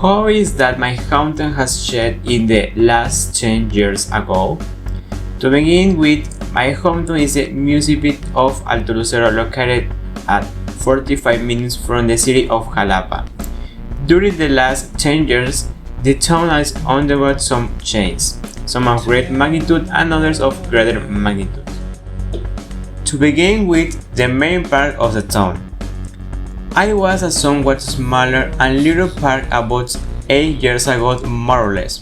How is that my hometown has changed in the last 10 years ago? To begin with, my hometown is the municipality of Alto Lucero located at 45 minutes from the city of Jalapa. During the last 10 years, the town has undergone some changes, some of great magnitude and others of greater magnitude. To begin with, the main part of the town. I was a somewhat smaller and little park about 8 years ago more or less.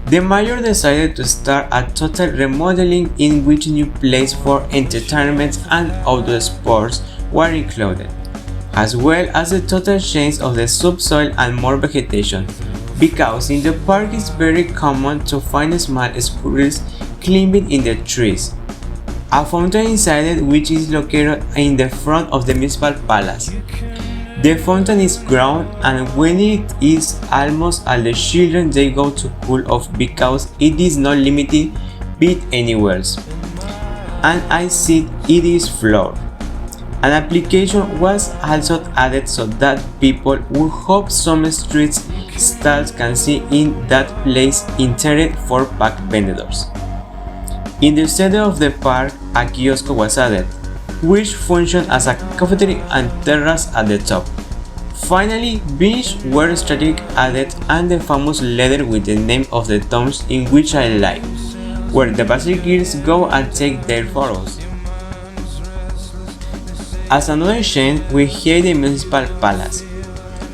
The mayor decided to start a total remodeling in which new places for entertainment and outdoor sports were included, as well as the total change of the subsoil and more vegetation, because in the park it's very common to find small squirrels climbing in the trees. A fountain inside it which is located in the front of the municipal palace. The fountain is ground and when it is almost all the children they go to cool off because it is not limited bit anywhere else. And I see it is floored. An application was also added so that people who hope some street stalls can see in that place intended for pack vendors. In the center of the park, a kiosk was added, which functioned as a cafeteria and terrace at the top. Finally, benches were strategically added and the famous letter with the name of the towns in which I live, where the bicyclists go and take their photos. As another change, we have the municipal palace.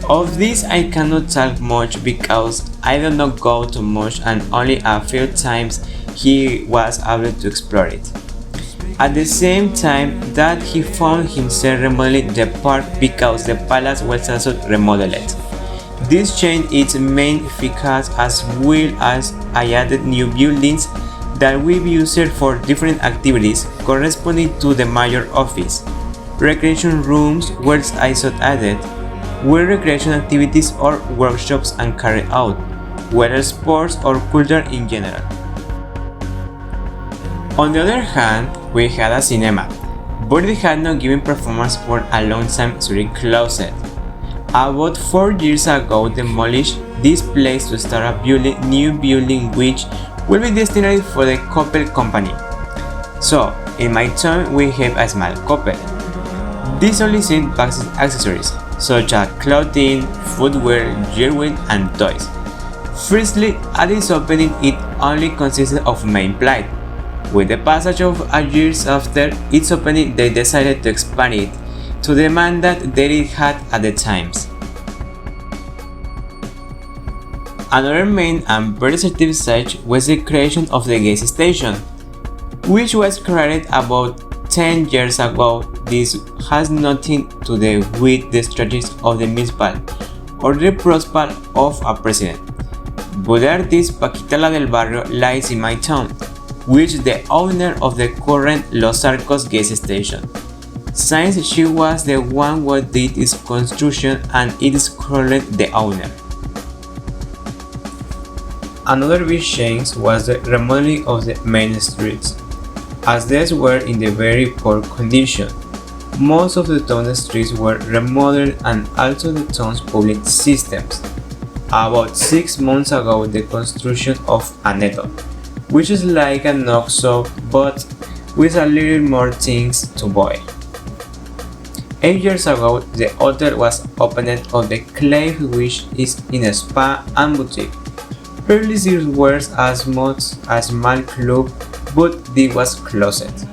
Of this I cannot talk much because I do not go too much and only a few times he was able to explore it. At the same time that he found himself remodeling the park because the palace was also remodeled. This change is main because as well as I added new buildings that we used for different activities corresponding to the mayor office. Recreation rooms were also added, where recreation activities or workshops are carried out, whether sports or culture in general. On the other hand, we had a cinema, but it had not given performance for a long time so it closed. About 4 years ago demolished this place to start a new building which will be destined for the Coppel company. So, in my town we have a small Coppel. This only sells basic accessories, such as clothing, footwear, jewelry, and toys. Firstly, at its opening it only consisted of main plate. With the passage of years after its opening, they decided to expand it to the mandate that it had at the times. Another main and very sensitive stage was the creation of the gas station, which was created about 10 years ago. This has nothing to do with the strategies of the municipal or the prospect of a president. But the artist Paquita la del Barrio lies in my town, which is the owner of the current Los Arcos gas station, since she was the one who did its construction and it is currently the owner. Another big change was the remodeling of the main streets, as these were in the very poor condition. Most of the town streets were remodeled and also the town's public systems. About 6 months ago, the construction of Aneto, which is like a knock-off but with a little more things to buy. 8 years ago, the hotel was opened on the cliff which is in a spa and boutique. Previously it was as much a small club but it was closed.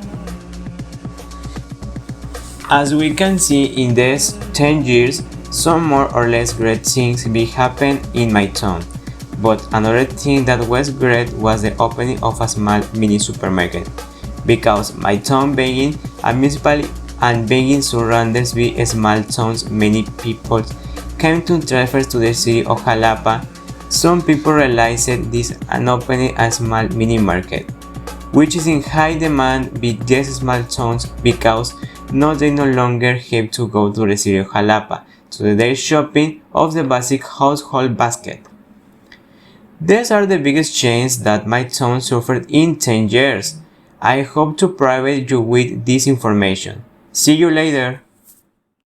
As we can see in these 10 years, some more or less great things be happened in my town. But another thing that was great was the opening of a small mini supermarket, because my town being a municipality and being surrounded by small towns, many people came to transfer to the city of Jalapa. Some people realized this and opened a small mini market, which is in high demand by these small towns because now they no longer have to go to the city of Jalapa to do their shopping of the basic household basket. These are the biggest changes that my town suffered in 10 years. I hope to provide you with this information. See you later.